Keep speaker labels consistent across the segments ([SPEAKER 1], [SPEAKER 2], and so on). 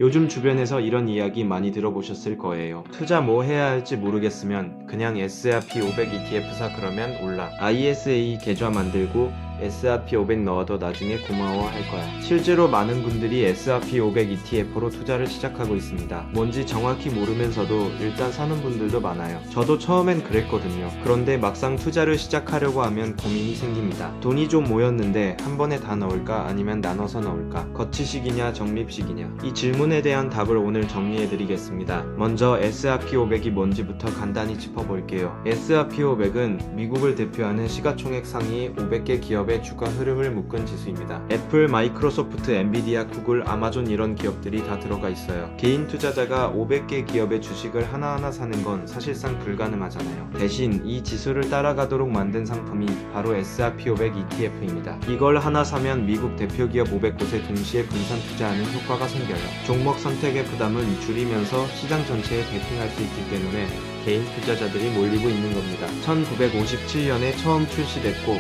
[SPEAKER 1] 요즘 주변에서 이런 이야기 많이 들어보셨을 거예요. 투자 뭐 해야 할지 모르겠으면 그냥 S&P 500 ETF 사 그러면 올라. ISA 계좌 만들고 S&P 500 넣어도 나중에 고마워할 거야. 실제로 많은 분들이 S&P 500 ETF로 투자를 시작하고 있습니다. 뭔지 정확히 모르면서도 일단 사는 분들도 많아요. 저도 처음엔 그랬거든요. 그런데 막상 투자를 시작하려고 하면 고민이 생깁니다. 돈이 좀 모였는데 한 번에 다 넣을까 아니면 나눠서 넣을까? 거치식이냐 적립식이냐? 이 질문에 대한 답을 오늘 정리해드리겠습니다. 먼저 S&P 500이 뭔지부터 간단히 짚어볼게요. S&P 500은 미국을 대표하는 시가총액 상위 500개 기업의 주가 흐름을 묶은 지수입니다. 애플, 마이크로소프트, 엔비디아, 구글, 아마존 이런 기업들이 다 들어가 있어요. 개인 투자자가 500개 기업의 주식을 하나하나 사는 건 사실상 불가능하잖아요. 대신 이 지수를 따라가도록 만든 상품이 바로 S&P 500 ETF입니다. 이걸 하나 사면 미국 대표 기업 500곳에 동시에 분산 투자하는 효과가 생겨요. 종목 선택의 부담을 줄이면서 시장 전체에 베팅할 수 있기 때문에 개인 투자자들이 몰리고 있는 겁니다. 1957년에 처음 출시됐고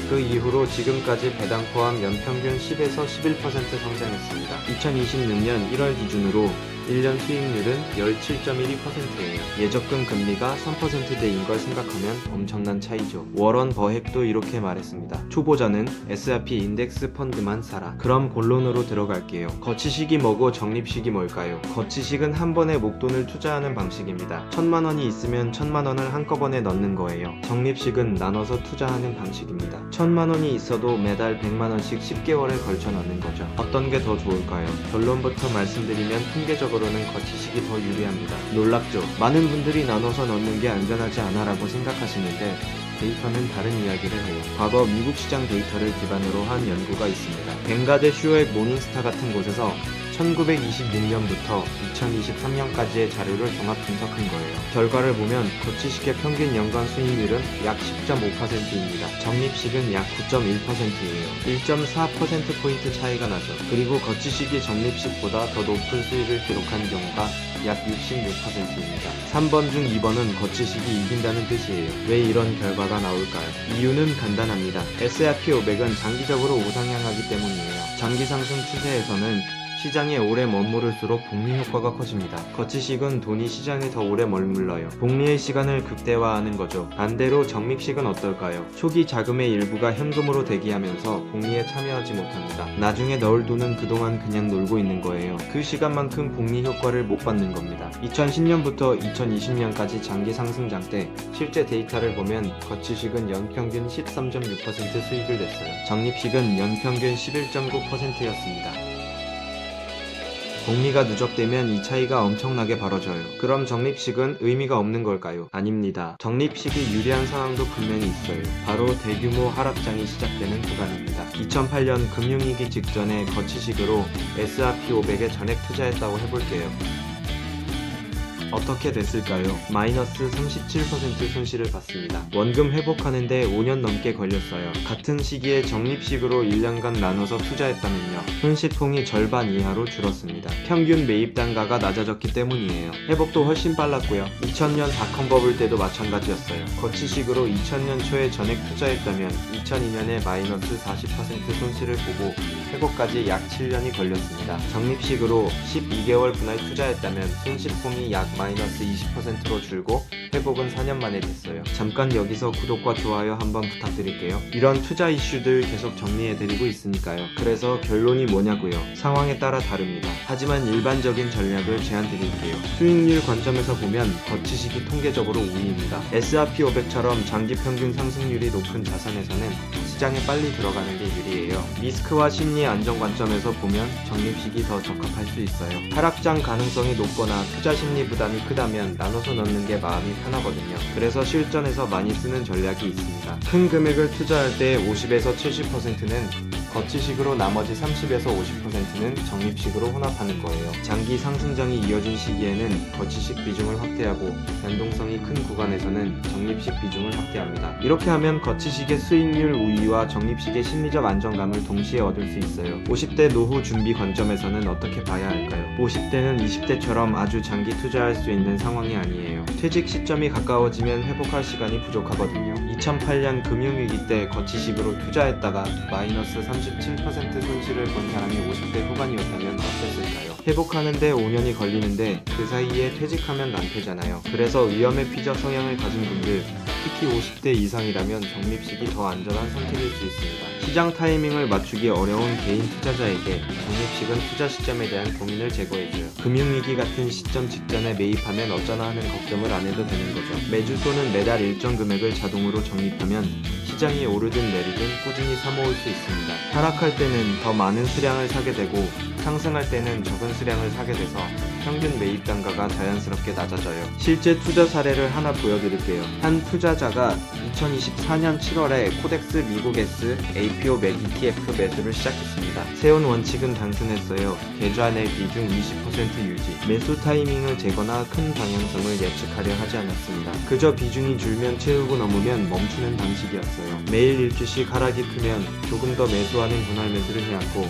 [SPEAKER 1] 그 이후로 지금까지 배당 포함 연평균 10에서 11% 성장했습니다. 2026년 1월 기준으로 1년 수익률은 17.12%예요. 예적금 금리가 3%대인 걸 생각하면 엄청난 차이죠. 워런 버헷도 이렇게 말했습니다. 초보자는 S&P 인덱스 펀드만 사라. 그럼 본론으로 들어갈게요. 거치식이 뭐고 적립식이 뭘까요? 거치식은 한 번에 목돈을 투자하는 방식입니다. 1,000만 원이 있으면 1,000만 원을 한꺼번에 넣는 거예요. 적립식은 나눠서 투자하는 방식입니다. 1,000만 원이 있어도 매달 100만 원씩 10개월에 걸쳐 넣는 거죠. 어떤 게 더 좋을까요? 결론부터 말씀드리면 통계적으로는 거치식이 더 유리합니다. 놀랍죠? 많은 분들이 나눠서 넣는 게 안전하지 않아 라고 생각하시는데 데이터는 다른 이야기를 해요. 과거 미국 시장 데이터를 기반으로 한 연구가 있습니다. 벵가드 슈액 모닝스타 같은 곳에서 1926년부터 2023년까지의 자료를 종합 분석한 거예요. 결과를 보면 거치식의 평균 연간 수익률은 약 10.5%입니다. 적립식은 약 9.1%예요. 1.4%포인트 차이가 나죠. 그리고 거치식이 적립식보다 더 높은 수익을 기록한 경우가 약 66%입니다. 3번 중 2번은 거치식이 이긴다는 뜻이에요. 왜 이런 결과가 나올까요? 이유는 간단합니다. S&P 500은 장기적으로 우상향하기 때문이에요. 장기 상승 추세에서는 시장에 오래 머무를수록 복리 효과가 커집니다. 거치식은 돈이 시장에 더 오래 머물러요. 복리의 시간을 극대화하는 거죠. 반대로 적립식은 어떨까요? 초기 자금의 일부가 현금으로 대기하면서 복리에 참여하지 못합니다. 나중에 넣을 돈은 그동안 그냥 놀고 있는 거예요. 그 시간만큼 복리 효과를 못 받는 겁니다. 2010년부터 2020년까지 장기 상승장 때 실제 데이터를 보면 거치식은 연평균 13.6% 수익을 냈어요. 적립식은 연평균 11.9%였습니다. 복리가 누적되면 이 차이가 엄청나게 벌어져요. 그럼 적립식은 의미가 없는 걸까요? 아닙니다. 적립식이 유리한 상황도 분명히 있어요. 바로 대규모 하락장이 시작되는 구간입니다. 2008년 금융위기 직전에 거치식으로 S&P 500에 전액 투자했다고 해볼게요. 어떻게 됐을까요? 마이너스 37% 손실을 봤습니다. 원금 회복하는데 5년 넘게 걸렸어요. 같은 시기에 적립식으로 1년간 나눠서 투자했다면요. 손실폭이 절반 이하로 줄었습니다. 평균 매입 단가가 낮아졌기 때문이에요. 회복도 훨씬 빨랐고요. 2000년 닷컴 버블 때도 마찬가지였어요. 거치식으로 2000년 초에 전액 투자했다면 2002년에 마이너스 40% 손실을 보고 회복까지 약 7년이 걸렸습니다. 적립식으로 12개월 분할 투자했다면 손실폭이 약 마이너스 20%로 줄고 회복은 4년 만에 됐어요. 잠깐 여기서 구독과 좋아요 한번 부탁드릴게요. 이런 투자 이슈들 계속 정리해드리고 있으니까요. 그래서 결론이 뭐냐고요? 상황에 따라 다릅니다. 하지만 일반적인 전략을 제안드릴게요. 수익률 관점에서 보면 거치식이 통계적으로 우위입니다. S&P 500처럼 장기 평균 상승률이 높은 자산에서는 시장에 빨리 들어가는 게 유리해요. 리스크와 심리 안정 관점에서 보면 적립식이 더 적합할 수 있어요. 하락장 가능성이 높거나 투자 심리 부담이 크다면 나눠서 넣는 게 마음이 편하거든요. 그래서 실전에서 많이 쓰는 전략이 있습니다. 큰 금액을 투자할 때 50에서 70%는 거치식으로 나머지 30에서 50%는 적립식으로 혼합하는 거예요. 장기 상승장이 이어진 시기에는 거치식 비중을 확대하고 변동성이 큰 구간에서는 적립식 비중을 확대합니다. 이렇게 하면 거치식의 수익률 우위와 적립식의 심리적 안정감을 동시에 얻을 수 있어요. 50대 노후 준비 관점에서는 어떻게 봐야 할까요? 50대는 20대처럼 아주 장기 투자할 수 있는 상황이 아니에요. 퇴직 시점이 가까워지면 회복할 시간이 부족하거든요. 2008년 금융위기 때 거치식으로 투자했다가 마이너스 37% 손실을 본 사람이 50대 후반이었다면 어땠을까요? 회복하는데 5년이 걸리는데 그 사이에 퇴직하면 낭패잖아요. 그래서 위험에 피적 성향을 가진 분들, 특히 50대 이상이라면 적립식이 더 안전한 선택일 수 있습니다. 시장 타이밍을 맞추기 어려운 개인 투자자에게 적립식은 투자 시점에 대한 고민을 제거해줘요. 금융위기 같은 시점 직전에 매입하면 어쩌나 하는 걱정을 안 해도 되는 거죠. 매주 또는 매달 일정 금액을 자동으로 적립하면 시장이 오르든 내리든 꾸준히 사모을 수 있습니다. 하락할 때는 더 많은 수량을 사게 되고 상승할 때는 적은 수량을 사게 돼서 평균 매입 단가가 자연스럽게 낮아져요. 실제 투자 사례를 하나 보여드릴게요. 한 투자자가 2024년 7월에 코덱스 미국 S AP500 ETF 매수를 시작했습니다. 세운 원칙은 단순했어요. 계좌 내 비중 20% 유지. 매수 타이밍을 재거나 큰 방향성을 예측하려 하지 않았습니다. 그저 비중이 줄면 채우고 넘으면 멈추는 방식이었어요. 매일 일주씩 하락이 크면 조금 더 매수하는 분할 매수를 해왔고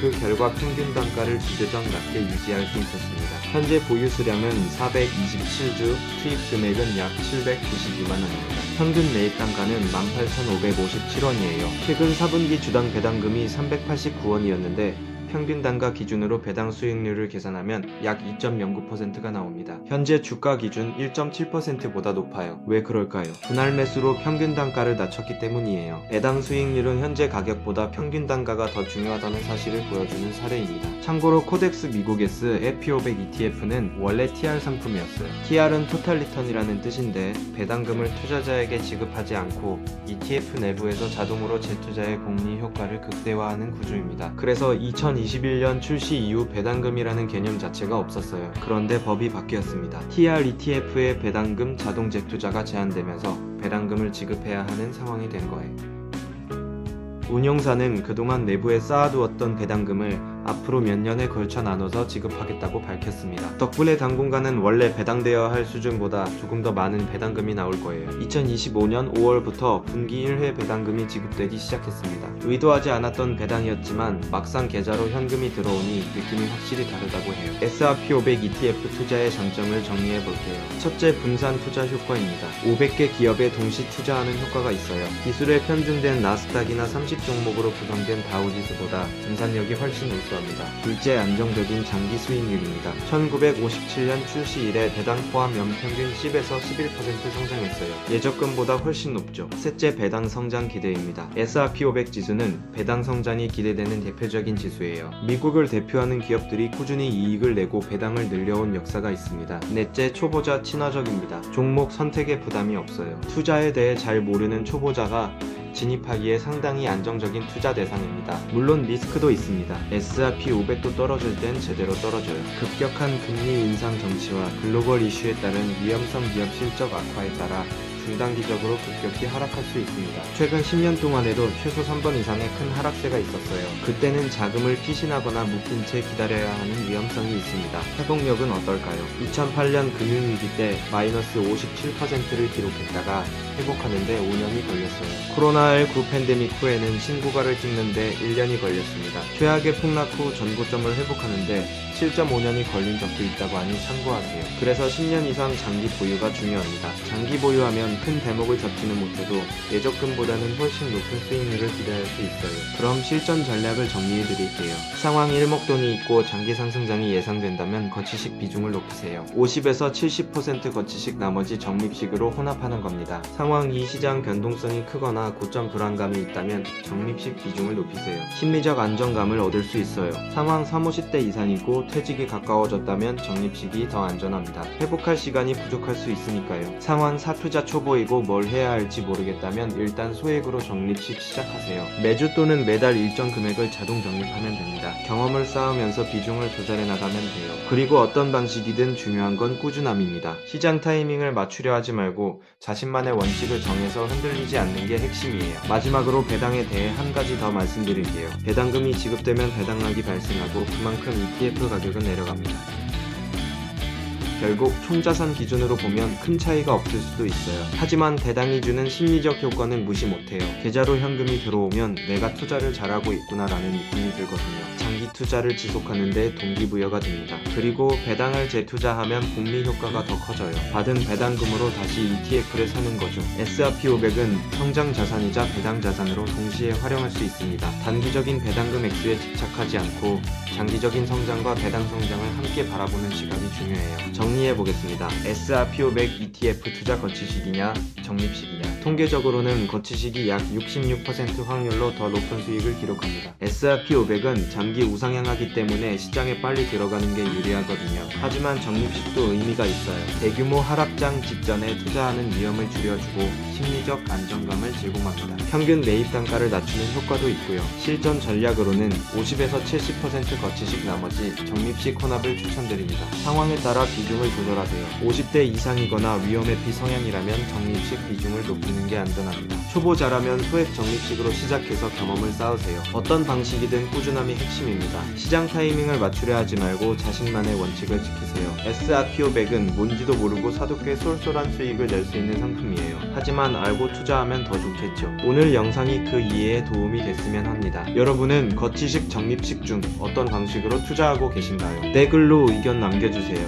[SPEAKER 1] 그 결과 평균 단가를 비교적 낮게 유지할 수 있었습니다. 현재 보유 수량은 427주, 투입 금액은 약 792만 원입니다. 평균 매입 단가는 18,557원이에요. 최근 4분기 주당 배당금이 389원이었는데 평균 단가 기준으로 배당 수익률을 계산하면 약 2.09%가 나옵니다. 현재 주가 기준 1.7%보다 높아요. 왜 그럴까요? 분할 매수로 평균 단가를 낮췄기 때문이에요. 배당 수익률은 현재 가격보다 평균 단가가 더 중요하다는 사실을 보여주는 사례입니다. 참고로 코덱스 미국 S AP500 ETF는 원래 TR 상품이었어요. TR은 토탈 리턴이라는 뜻인데 배당금을 투자자에게 지급하지 않고 ETF 내부에서 자동으로 재투자의 복리 효과를 극대화하는 구조입니다. 그래서 2021년 출시 이후 배당금이라는 개념 자체가 없었어요. 그런데 법이 바뀌었습니다. TR ETF의 배당금 자동 재투자가 제한되면서 배당금을 지급해야 하는 상황이 된 거예요. 운용사는 그동안 내부에 쌓아두었던 배당금을 앞으로 몇 년에 걸쳐 나눠서 지급하겠다고 밝혔습니다. 덕분에 당분간은 원래 배당되어야 할 수준보다 조금 더 많은 배당금이 나올 거예요. 2025년 5월부터 분기 1회 배당금이 지급되기 시작했습니다. 의도하지 않았던 배당이었지만 막상 계좌로 현금이 들어오니 느낌이 확실히 다르다고 해요. S&P500 ETF 투자의 장점을 정리해 볼게요. 첫째, 분산 투자 효과입니다. 500개 기업에 동시 투자하는 효과가 있어요. 기술에 편중된 나스닥이나 30 종목으로 구성된 다우지수보다 분산력이 훨씬 우수합니다. 둘째, 안정적인 장기 수익률입니다. 1957년 출시 이래 배당 포함 연평균 10에서 11% 성장했어요. 예적금보다 훨씬 높죠. 셋째, 배당 성장 기대입니다. S&P500 지수는 배당 성장이 기대되는 대표적인 지수예요. 미국을 대표하는 기업들이 꾸준히 이익을 내고 배당을 늘려온 역사가 있습니다. 넷째, 초보자 친화적입니다. 종목 선택에 부담이 없어요. 투자에 대해 잘 모르는 초보자가 진입하기에 상당히 안정적인 투자 대상입니다. 물론 리스크도 있습니다. S&P500도 떨어질 땐 제대로 떨어져요. 급격한 금리 인상 정치와 글로벌 이슈에 따른 위험성 기업 실적 악화에 따라 중단기적으로 급격히 하락할 수 있습니다. 최근 10년 동안에도 최소 3번 이상의 큰 하락세가 있었어요. 그때는 자금을 피신하거나 묶인 채 기다려야 하는 위험성이 있습니다. 회복력은 어떨까요? 2008년 금융위기 때 마이너스 57%를 기록했다가 회복하는데 5년이 걸렸어요. 코로나19 팬데믹 후에는 신고가를 찍는데 1년이 걸렸습니다. 최악의 폭락 후 전고점을 회복하는데 7.5년이 걸린 적도 있다고 하니 참고하세요. 그래서 10년 이상 장기 보유가 중요합니다. 장기 보유하면 큰 대목을 잡지는 못해도 예적금보다는 훨씬 높은 수익률을 기대할 수 있어요. 그럼 실전 전략을 정리해 드릴게요. 상황 일목돈이 있고 장기 상승장이 예상된다면 거치식 비중을 높이세요. 50에서 70% 거치식 나머지 적립식으로 혼합하는 겁니다. 상황 2 시장 변동성이 크거나 고점 불안감이 있다면 적립식 비중을 높이세요. 심리적 안정감을 얻을 수 있어요. 상황 3, 50대 이상이고 퇴직이 가까워졌다면 적립식이 더 안전합니다. 회복할 시간이 부족할 수 있으니까요. 상황 4투자 초보이고 뭘 해야 할지 모르겠다면 일단 소액으로 적립식 시작하세요. 매주 또는 매달 일정 금액을 자동 적립하면 됩니다. 경험을 쌓으면서 비중을 조절해 나가면 돼요. 그리고 어떤 방식이든 중요한 건 꾸준함입니다. 시장 타이밍을 맞추려 하지 말고 자신만의 원칙을 정해서 흔들리지 않는 게 핵심이에요. 마지막으로 배당에 대해 한 가지 더 말씀드릴게요. 배당금이 지급되면 배당락이 발생하고 그만큼 ETF 가격은 내려갑니다. 결국 총자산 기준으로 보면 큰 차이가 없을 수도 있어요. 하지만 배당이 주는 심리적 효과는 무시 못해요. 계좌로 현금이 들어오면 내가 투자를 잘하고 있구나라는 느낌이 들거든요. 장기 투자를 지속하는 데 동기부여가 됩니다. 그리고 배당을 재투자하면 복리 효과가 더 커져요. 받은 배당금으로 다시 ETF를 사는 거죠. S&P 500은 성장 자산이자 배당 자산으로 동시에 활용할 수 있습니다. 단기적인 배당금 액수에 집착하지 않고 장기적인 성장과 배당 성장을 함께 바라보는 시각이 중요해요. 정리해 보겠습니다. S&P 500 ETF 투자 거치식이냐 적립식이냐. 통계적으로는 거치식이 약 66% 확률로 더 높은 수익을 기록합니다. S&P 500은 장기 우상향하기 때문에 시장에 빨리 들어가는 게 유리하거든요. 하지만 적립식도 의미가 있어요. 대규모 하락장 직전에 투자하는 위험을 줄여주고 심리적 안정감을 제공합니다. 평균 매입 단가를 낮추는 효과도 있고요. 실전 전략으로는 50에서 70% 거치식 나머지 적립식 혼합을 추천드립니다. 상황에 따라 비중을 조절하세요. 50대 이상이거나 위험회피 성향이라면 적립식 비중을 높이는 게 안전합니다. 초보자라면 소액 적립식으로 시작해서 경험을 쌓으세요. 어떤 방식이든 꾸준함이 핵심입니다. 시장 타이밍을 맞추려 하지 말고 자신만의 원칙을 지키세요. S&P 500은 뭔지도 모르고 사도 꽤 쏠쏠한 수익을 낼 수 있는 상품이에요. 하지만 알고 투자하면 더 좋겠죠. 오늘 영상이 그 이해에 도움이 됐으면 합니다. 여러분은 거치식 적립식 중 어떤 방식으로 투자하고 계신가요? 댓글로 의견 남겨주세요.